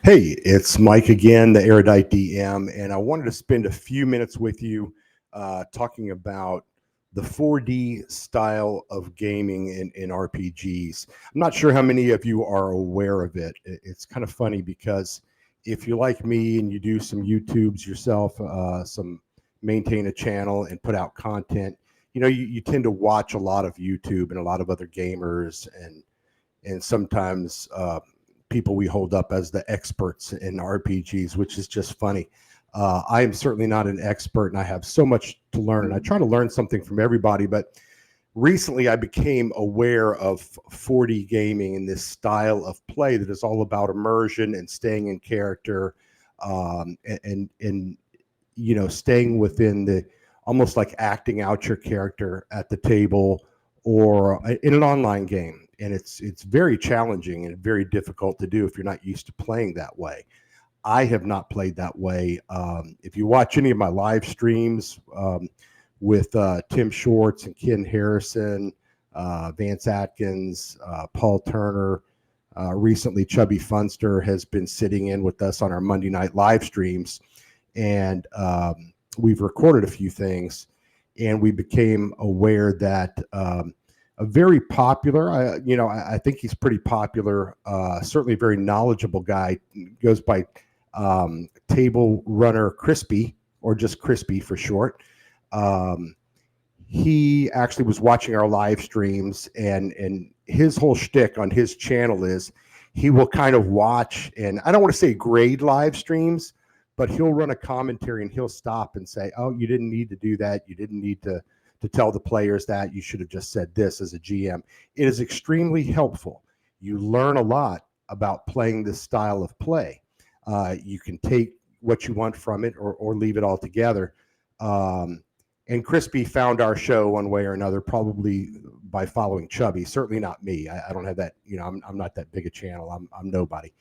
Hey, it's Mike again, the Erudite DM, and I wanted to spend a few minutes with you talking about the 4D style of gaming in RPGs. I'm not sure how many of you are aware of it. It's kind of funny because if you're like me and you do some YouTubes yourself, some maintain a channel and put out content, you tend to watch a lot of YouTube and a lot of other gamers and sometimes people we hold up as the experts in RPGs, which is just funny. I am certainly not an expert, and I have so much to learn, and I try to learn something from everybody. But recently, I became aware of 4D gaming and this style of play that is all about immersion and staying in character, and staying within the almost like acting out your character at the table or in an online game. And it's very challenging and very difficult to do if you're not used to playing that way. I have not played that way. If you watch any of my live streams with Tim Shorts and Ken Harrison, Vance Atkins, Paul Turner, recently Chubby Funster has been sitting in with us on our Monday night live streams, and we've recorded a few things, and we became aware that a very popular, I think he's pretty popular, certainly a very knowledgeable guy, goes by Table Runner Crispy, or just Crispy for short. He actually was watching our live streams, and his whole shtick on his channel is he will kind of watch, and I don't want to say grade live streams, but he'll run a commentary and he'll stop and say, oh, you didn't need to do that. You didn't need to tell the players that. You should have just said this as a GM. It is extremely helpful. You learn a lot about playing this style of play. You can take what you want from it or leave it altogether. And Crispy found our show one way or another, probably by following Chubby. Certainly not me. I don't have that. I'm not that big a channel. I'm nobody.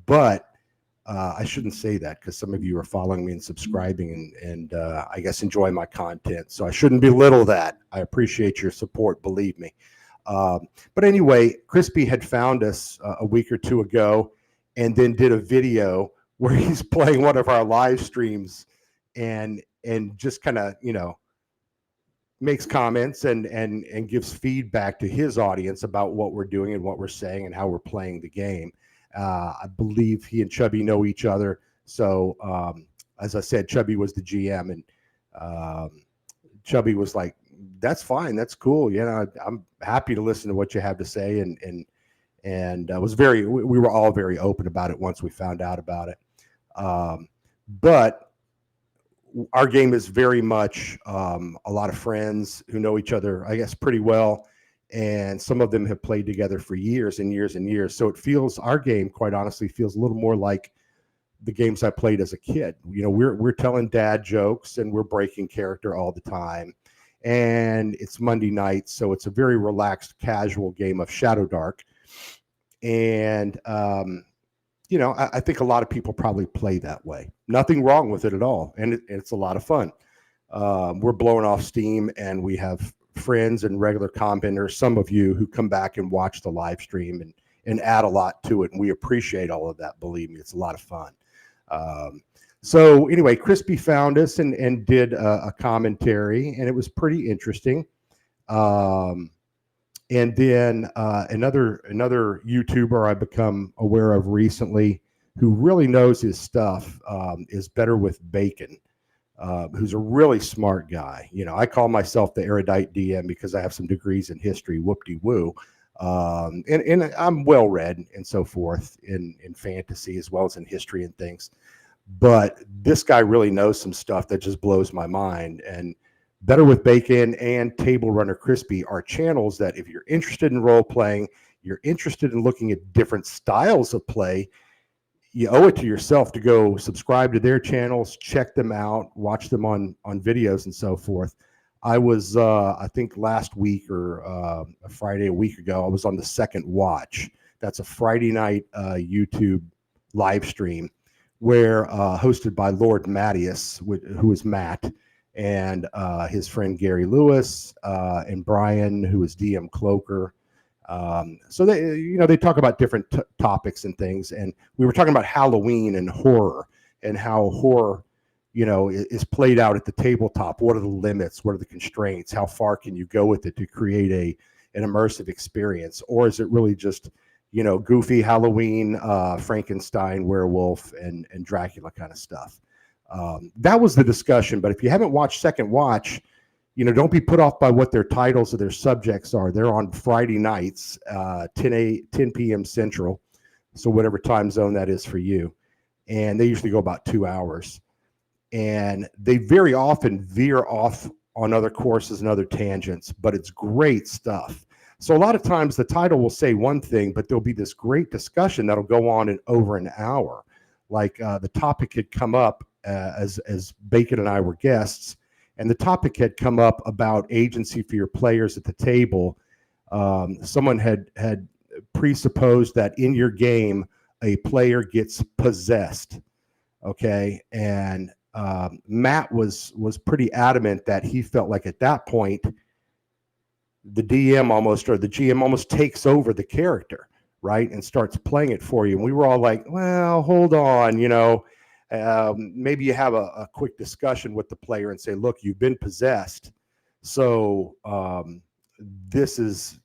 But I shouldn't say that because some of you are following me and subscribing and I guess enjoy my content. So I shouldn't belittle that. I appreciate your support, believe me. But anyway, Crispy had found us a week or two ago and then did a video where he's playing one of our live streams and just kind of, makes comments and gives feedback to his audience about what we're doing and what we're saying and how we're playing the game. I believe he and Chubby know each other. So, as I said, Chubby was the GM, and Chubby was like, "That's fine, that's cool. I'm happy to listen to what you have to say." And we were all very open about it once we found out about it. But our game is very much a lot of friends who know each other, I guess, pretty well. And some of them have played together for years and years and years. So our game, quite honestly, feels a little more like the games I played as a kid. We're telling dad jokes and we're breaking character all the time. And it's Monday night, so it's a very relaxed, casual game of Shadowdark. And I think a lot of people probably play that way. Nothing wrong with it at all, and it's a lot of fun. We're blowing off steam, and we have friends and regular commenters, some of you who come back and watch the live stream and add a lot to it, and we appreciate all of that. Believe me, it's a lot of fun. So anyway, Crispy found us and did a commentary, and it was pretty interesting. And then another YouTuber I've become aware of recently who really knows his stuff is Better with Bacon. Who's a really smart guy. I call myself the Erudite DM because I have some degrees in history, whoop-de-woo. And I'm well-read and so forth in fantasy as well as in history and things. But this guy really knows some stuff that just blows my mind. And Better with Bacon and Table Runner Crispy are channels that if you're interested in role-playing, you're interested in looking at different styles of play, you owe it to yourself to go subscribe to their channels, check them out, watch them on videos and so forth. I was, I think last week or a Friday a week ago, I was on the Second Watch. That's a Friday night YouTube live stream where hosted by Lord Mattius, who is Matt, and his friend Gary Lewis, and Brian, who is DM Cloaker. So they talk about different topics and things. And we were talking about Halloween and horror, and how horror, is played out at the tabletop. What are the limits? What are the constraints? How far can you go with it to create an immersive experience? Or is it really just, goofy Halloween, Frankenstein, werewolf, and Dracula kind of stuff? That was the discussion. But if you haven't watched Second Watch, don't be put off by what their titles or their subjects are. They're on Friday nights, 10 p.m. Central, so whatever time zone that is for you. And they usually go about 2 hours. And they very often veer off on other courses and other tangents, but it's great stuff. So a lot of times the title will say one thing, but there'll be this great discussion that'll go on in over an hour. Like the topic had come up as Bacon and I were guests, and the topic had come up about agency for your players at the table. Someone had presupposed that in your game, a player gets possessed. Okay. And Matt was pretty adamant that he felt like at that point, the DM almost, or the GM almost takes over the character, right? And starts playing it for you. And we were all like, well, hold on, maybe you have a quick discussion with the player and say, look, you've been possessed. So this is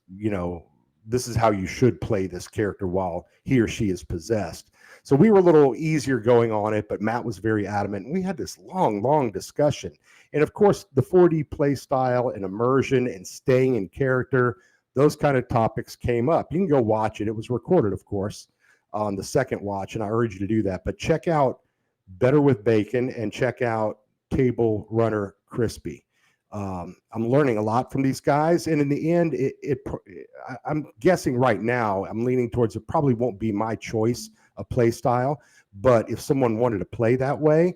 how you should play this character while he or she is possessed. So we were a little easier going on it, but Matt was very adamant. We had this long discussion. And of course, the 4D play style and immersion and staying in character, those kind of topics came up. You can go watch it. It was recorded, of course, on the Second Watch, and I urge you to do that. But check out Better with Bacon and check out Table Runner Crispy. I'm learning a lot from these guys, and in the end, I'm guessing right now, I'm leaning towards it probably won't be my choice of play style, but if someone wanted to play that way,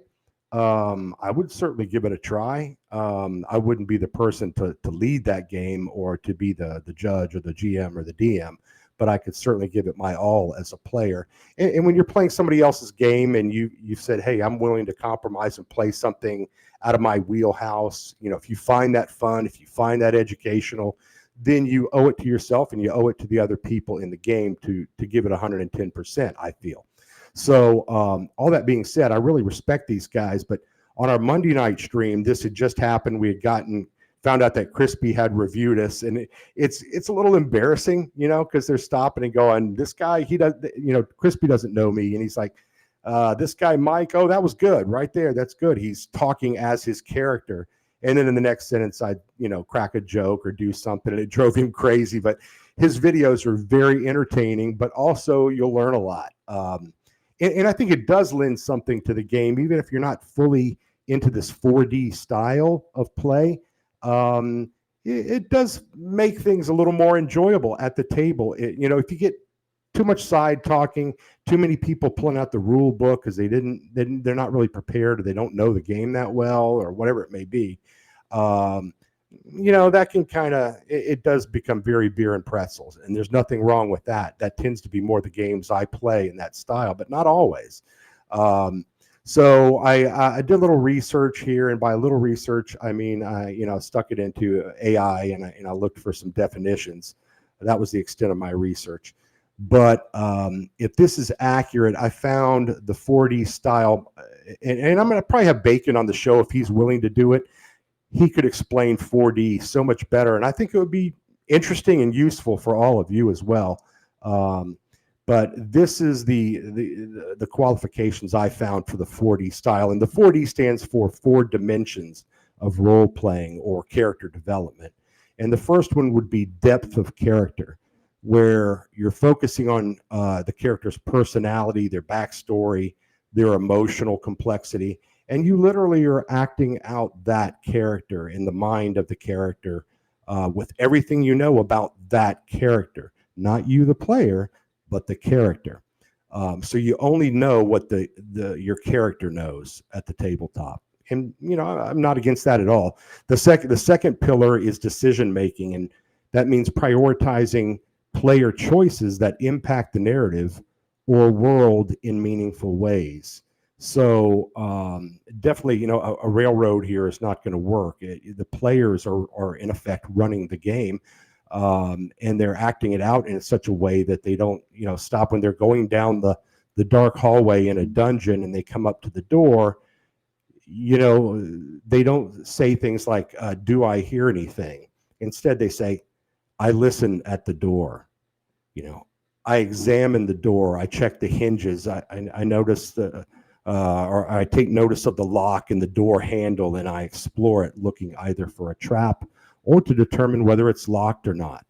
I would certainly give it a try. I wouldn't be the person to lead that game or to be the judge or the GM or the DM, but I could certainly give it my all as a player. And when you're playing somebody else's game and you've said, hey, I'm willing to compromise and play something out of my wheelhouse, if you find that fun, if you find that educational, then you owe it to yourself and you owe it to the other people in the game to give it 110%, I feel. So all that being said, I really respect these guys. But on our Monday night stream, this had just happened. We had found out that Crispy had reviewed us, and it's a little embarrassing, because they're stopping and going, this guy, he does, Crispy doesn't know me, and he's like, this guy Mike, oh, that was good right there, that's good. He's talking as his character, and then in the next sentence I'd crack a joke or do something, and it drove him crazy. But his videos are very entertaining, but also you'll learn a lot. And I think it does lend something to the game, even if you're not fully into this 4D style of play. It does make things a little more enjoyable at the table. If you get too much side talking, too many people pulling out the rule book because they're not really prepared, or they don't know the game that well, or whatever it may be, that can it does become very beer and pretzels, and there's nothing wrong with that. That tends to be more the games I play in that style, but not always. So I did a little research here, and by a little research, I mean, I stuck it into AI and I looked for some definitions. That was the extent of my research. But if this is accurate, I found the 4D style, and I'm going to probably have Bacon on the show if he's willing to do it. He could explain 4D so much better, and I think it would be interesting and useful for all of you as well. But this is the qualifications I found for the 4D style, and the 4D stands for 4 dimensions of role playing or character development. And the first one would be depth of character, where you're focusing on the character's personality, their backstory, their emotional complexity, and you literally are acting out that character in the mind of the character with everything you know about that character, not you, the player, but the character. So you only know what your character knows at the tabletop. And I'm not against that at all. The second pillar is decision making, and that means prioritizing player choices that impact the narrative or world in meaningful ways. So definitely, a railroad here is not going to work. The players are in effect running the game. and they're acting it out in such a way that they don't, stop when they're going down the dark hallway in a dungeon and they come up to the door. They don't say things like, "Do I hear anything?" Instead, they say, "I listen at the door." You know, I examine the door. I check the hinges. I notice or I take notice of the lock and the door handle, and I explore it, looking either for a trap or to determine whether it's locked or not.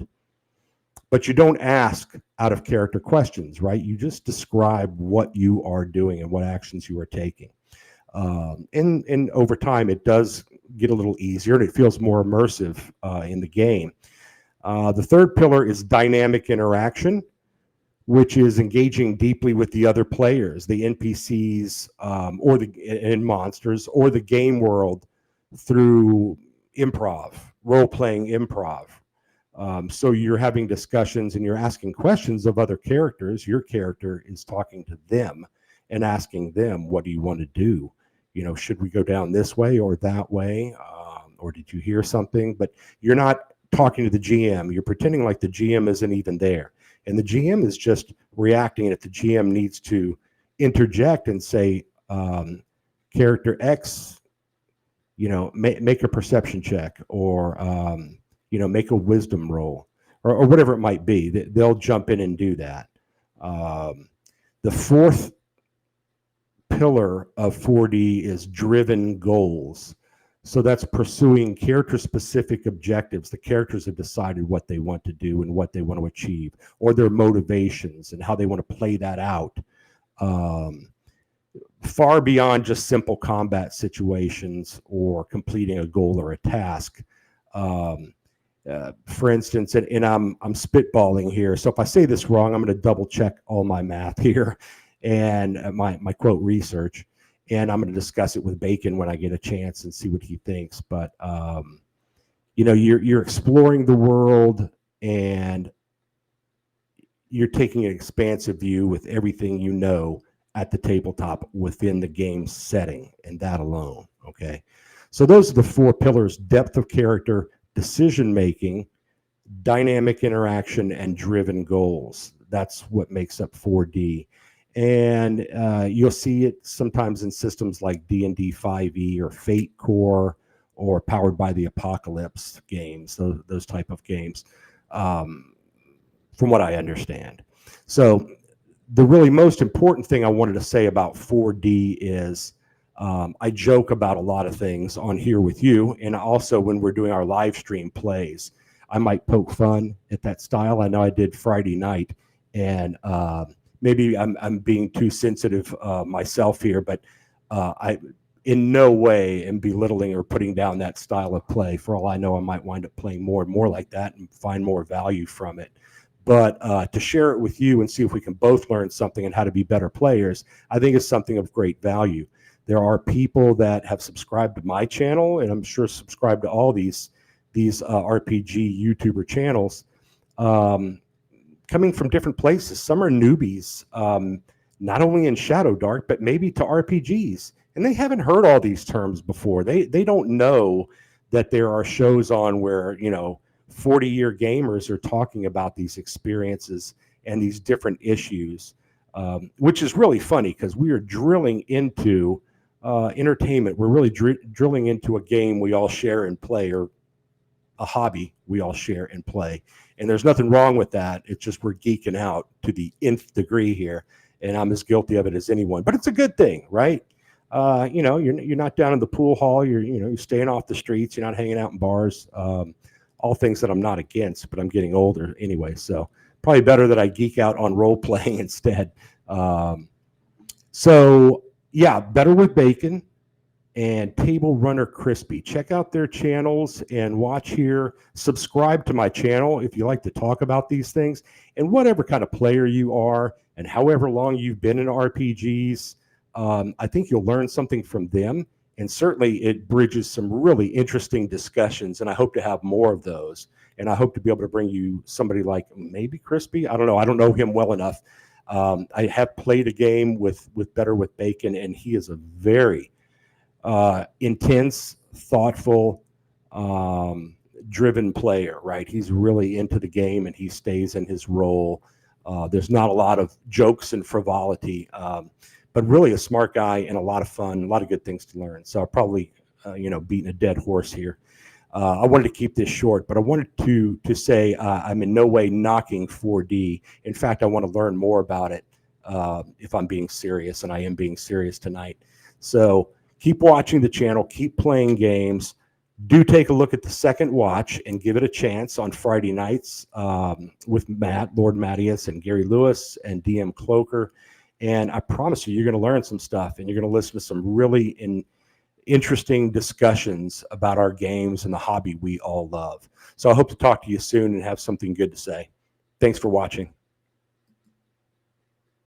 But you don't ask out of character questions, right? You just describe what you are doing and what actions you are taking. And over time, it does get a little easier and it feels more immersive in the game. The third pillar is dynamic interaction, which is engaging deeply with the other players, the NPCs, and monsters, or the game world through improv, role-playing improv. So you're having discussions and you're asking questions of other characters. Your character is talking to them and asking them, "What do you want to do? Should we go down this way or that way? Or did you hear something?" But you're not talking to the GM. You're pretending like the GM isn't even there. And the GM is just reacting. And if the GM needs to interject and say, "Character X, make a perception check," or, make a wisdom roll, or whatever it might be, they'll jump in and do that. The fourth pillar of 4D is driven goals. So that's pursuing character-specific objectives. The characters have decided what they want to do and what they want to achieve, or their motivations and how they want to play that out. Far beyond just simple combat situations or completing a goal or a task. For instance, and I'm spitballing here, so if I say this wrong, I'm going to double check all my math here and my quote research, and I'm going to discuss it with Bacon when I get a chance and see what he thinks. But you're exploring the world and you're taking an expansive view with everything at the tabletop within the game setting, and that alone. Okay, so those are the four pillars: depth of character, decision making, dynamic interaction, and driven goals. That's what makes up 4D. And you'll see it sometimes in systems like D&D 5e or Fate Core or Powered by the Apocalypse games, those type of games, from what I understand. So the really most important thing I wanted to say about 4D is I joke about a lot of things on here with you, and also when we're doing our live stream plays, I might poke fun at that style. I know I did Friday night, and maybe I'm being too sensitive myself here, but I in no way am belittling or putting down that style of play. For all I know, I might wind up playing more and more like that and find more value from it. But to share it with you and see if we can both learn something and how to be better players, I think is something of great value. There are people that have subscribed to my channel, and I'm sure subscribe to all these RPG YouTuber channels, coming from different places. Some are newbies, not only in Shadowdark, but maybe to RPGs. And they haven't heard all these terms before. They don't know that there are shows on where, 40-year gamers are talking about these experiences and these different issues, which is really funny because we are drilling into entertainment. We're really drilling into a game we all share and play, or a hobby we all share and play. And there's nothing wrong with that. It's just we're geeking out to the nth degree here, and I'm as guilty of it as anyone. But it's a good thing, right? You're not down in the pool hall. You're staying off the streets. You're not hanging out in bars. All things that I'm not against, but I'm getting older anyway. So probably better that I geek out on role playing instead. So yeah, Better with Bacon and Table Runner Crispy. Check out their channels and watch here. Subscribe to my channel if you like to talk about these things. And whatever kind of player you are and however long you've been in RPGs, I think you'll learn something from them. And certainly it bridges some really interesting discussions, and I hope to have more of those. And I hope to be able to bring you somebody like maybe Crispy. I don't know. I don't know him well enough. I have played a game with Better with Bacon, and he is a very intense, thoughtful, driven player, right? He's really into the game and he stays in his role. There's not a lot of jokes and frivolity, but really a smart guy and a lot of fun, a lot of good things to learn. So I'll probably, beating a dead horse here. I wanted to keep this short, but I wanted to say I'm in no way knocking 4D. In fact, I want to learn more about it if I'm being serious, and I am being serious tonight. So keep watching the channel, keep playing games. Do take a look at the Second Watch and give it a chance on Friday nights with Matt, Lord Mattias, and Gary Lewis and DM Cloaker. And I promise you, you're going to learn some stuff, and you're going to listen to some really interesting discussions about our games and the hobby we all love. So I hope to talk to you soon and have something good to say. Thanks for watching.